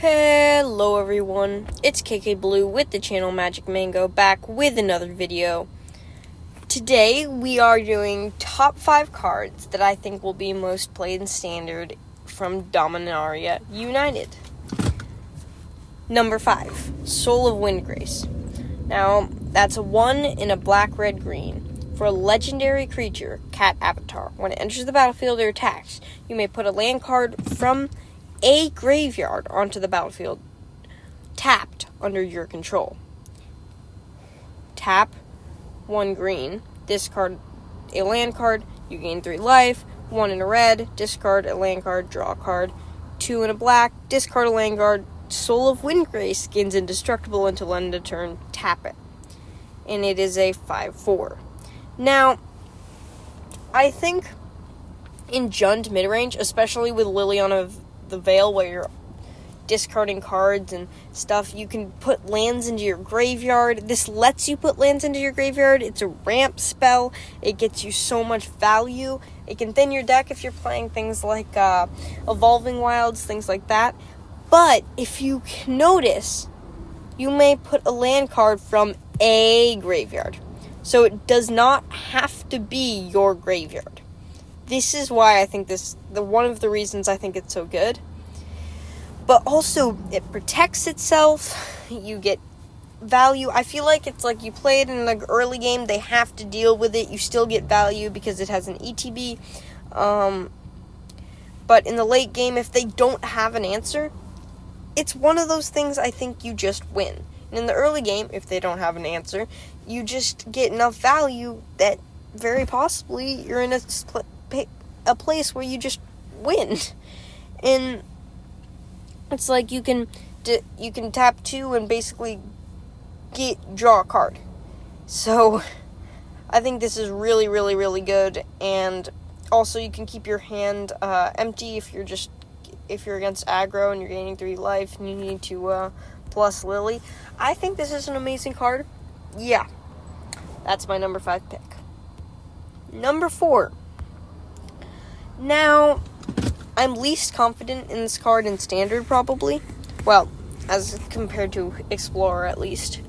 Hello everyone, it's KK Blue with the channel Magic Mango back with another video. Today we are doing top 5 cards that I think will be most played in Standard from Dominaria United. Number 5, Soul of Windgrace. Now, that's a 1 in a black, red, green. For a legendary creature, cat avatar, when it enters the battlefield or attacks, you may put a land card from a graveyard onto the battlefield, tapped under your control. Tap, 1 green, discard a land card, you gain 3 life, 1 in a red, discard a land card, draw a card, 2 in a black, discard a land card, Soul of Windgrace gains indestructible until end of turn, tap it. And it is a 5/4. Now, I think in Jund mid-range, especially with Liliana of the Veil, where you're discarding cards and stuff, you can put lands into your graveyard. This lets you put lands into your graveyard. It's a ramp spell. It gets you so much value. It can thin your deck if you're playing things like Evolving Wilds, things like that. But if you notice, you may put a land card from a graveyard. So it does not have to be your graveyard. This is why I think one of the reasons I think it's so good. But also, it protects itself. You get value. I feel like it's like you play it in the early game, they have to deal with it. You still get value because it has an ETB. But in the late game, if they don't have an answer, it's one of those things I think you just win. And in the early game, if they don't have an answer, you just get enough value that very possibly you're in a place where you just win. And it's like you can tap 2 and basically draw a card. So I think this is really, really, really good. And also you can keep your hand empty if you're against aggro and you're gaining 3 life and you need to plus Lily. I think this is an amazing card. Yeah. That's my number 5 pick. Number 4. Now, I'm least confident in this card in Standard, probably. Well, as compared to Explorer, at least.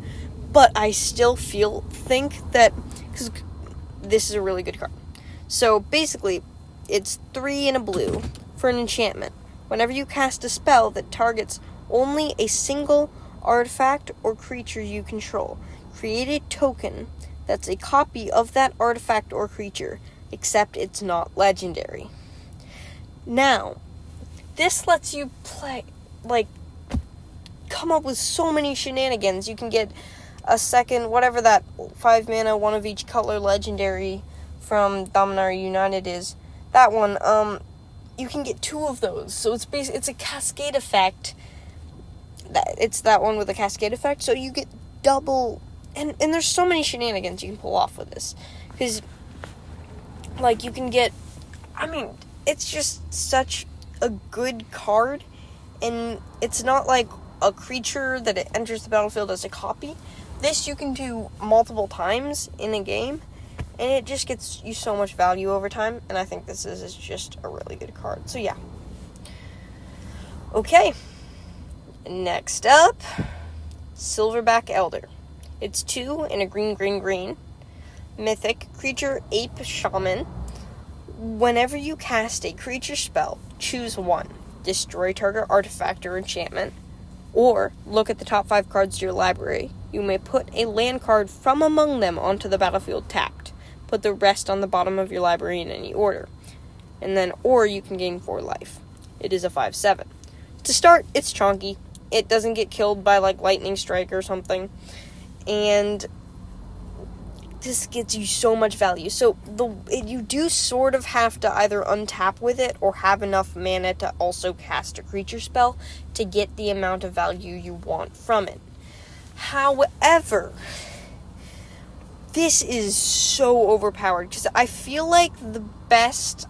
But I still think that, because this is a really good card. So, basically, it's 3 in a blue for an enchantment. Whenever you cast a spell that targets only a single artifact or creature you control, create a token that's a copy of that artifact or creature, except it's not legendary. Now, this lets you come up with so many shenanigans. You can get a second, whatever that 5 mana, 1 of each color legendary from Dominaria United is. That one, you can get 2 of those. So it's a cascade effect. It's that one with a cascade effect, so you get double. And there's so many shenanigans you can pull off with this. Because, you can get, it's just such a good card. And it's not like a creature that it enters the battlefield as a copy. This you can do multiple times in a game. And it just gets you so much value over time. And I think this is just a really good card. So, yeah. Okay. Next up, Silverback Elder. It's 2 in a green, green, green. Mythic creature, ape, shaman. Whenever you cast a creature spell, choose 1. Destroy target artifact or enchantment. Or look at the top 5 cards of your library. You may put a land card from among them onto the battlefield tapped. Put the rest on the bottom of your library in any order. Or you can gain 4 life. It is a 5/7. To start, it's chonky. It doesn't get killed by, lightning strike or something. And this gets you so much value. So, you do sort of have to either untap with it or have enough mana to also cast a creature spell to get the amount of value you want from it. However, this is so overpowered, because I feel like the best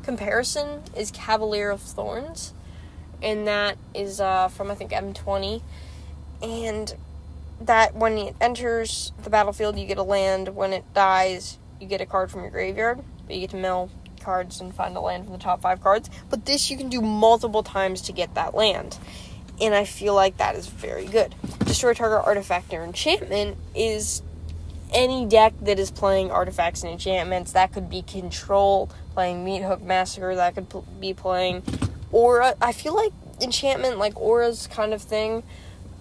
comparison is Cavalier of Thorns. And that is from, I think, M20. And that when it enters the battlefield, you get a land. When it dies, you get a card from your graveyard. But you get to mill cards and find a land from the top 5 cards. But this you can do multiple times to get that land. And I feel like that is very good. Destroy target artifact or enchantment is any deck that is playing artifacts and enchantments. That could be Control, playing Meat Hook Massacre. That could be playing Aura. I feel like enchantment, like Aura's kind of thing,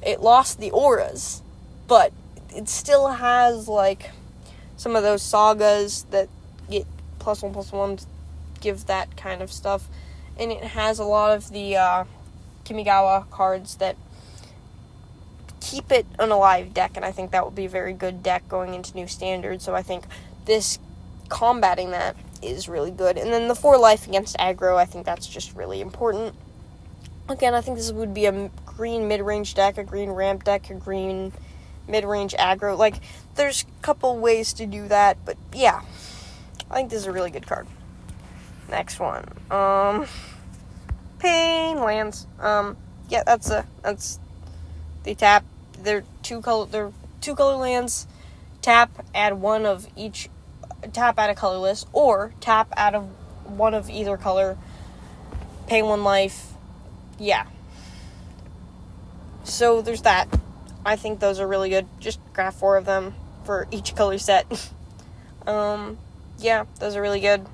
it lost the auras, but it still has, like, some of those sagas that get +1/+1, give that kind of stuff. And it has a lot of the Kamigawa cards that keep it an alive deck, and I think that would be a very good deck going into new standards. So I think this combating that is really good. And then the 4 life against aggro, I think that's just really important. Again, I think this would be a green mid-range deck, a green ramp deck, a green mid-range aggro. Like, there's a couple ways to do that, but yeah, I think this is a really good card. Next one, Pain Lands. Yeah, that's they tap. They're two color lands. Tap, add one of each. Tap, add a colorless, or tap, add one of either color. Pay 1 life. Yeah. So there's that. I think those are really good. Just grab 4 of them for each color set. Yeah, those are really good.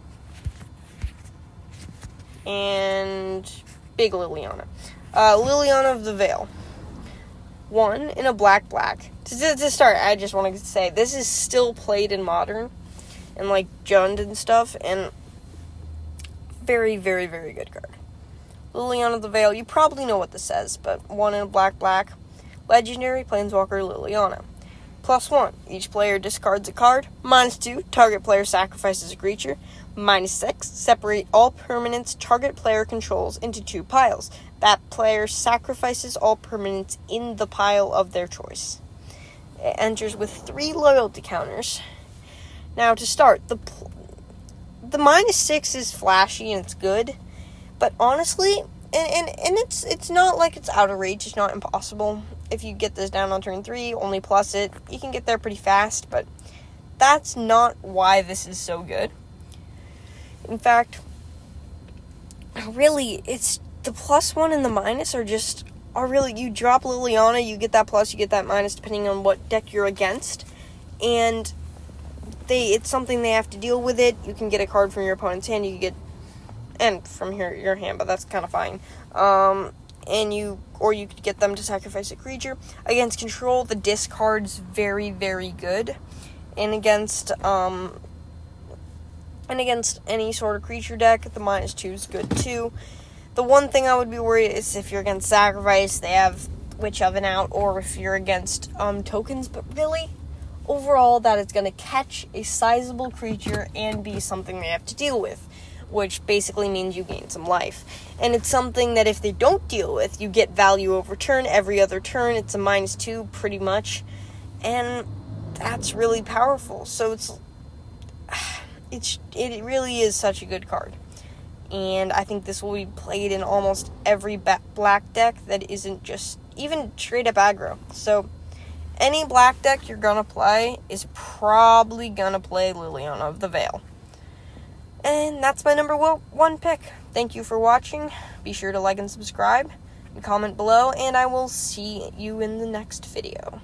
And big Liliana. Liliana of the Veil. 1 in a black. To start, I just want to say, this is still played in Modern, and, like, Jund and stuff, and very, very, very good card. Liliana of the Veil, you probably know what this says, but 1 in a black. Legendary Planeswalker Liliana. +1, each player discards a card. -2, target player sacrifices a creature. -6, separate all permanents target player controls into 2 piles. That player sacrifices all permanents in the pile of their choice. It enters with 3 loyalty counters. Now, to start, the -6 is flashy and it's good, but honestly, and it's not like it's out of reach. It's not impossible. If you get this down on turn 3, only plus it, you can get there pretty fast, but that's not why this is so good. In fact, really, it's the +1 and the minus are really, you drop Liliana, you get that plus, you get that minus, depending on what deck you're against, and it's something they have to deal with it. You can get a card from your opponent's hand, you can get, and from your hand, but that's kind of fine. Or you could get them to sacrifice a creature. Against Control, the discard's very, very good. And against any sort of creature deck, the -2 is good too. The one thing I would be worried is if you're against Sacrifice, they have Witch Oven out, or if you're against tokens, but really, overall, that it's going to catch a sizable creature and be something they have to deal with, which basically means you gain some life. And it's something that if they don't deal with, you get value over turn. Every other turn, it's a -2, pretty much. And that's really powerful. So it really is such a good card. And I think this will be played in almost every black deck that isn't just even straight up aggro. So any black deck you're gonna play is probably gonna play Liliana of the Veil. And that's my number 1 pick. Thank you for watching. Be sure to like and subscribe and comment below, and I will see you in the next video.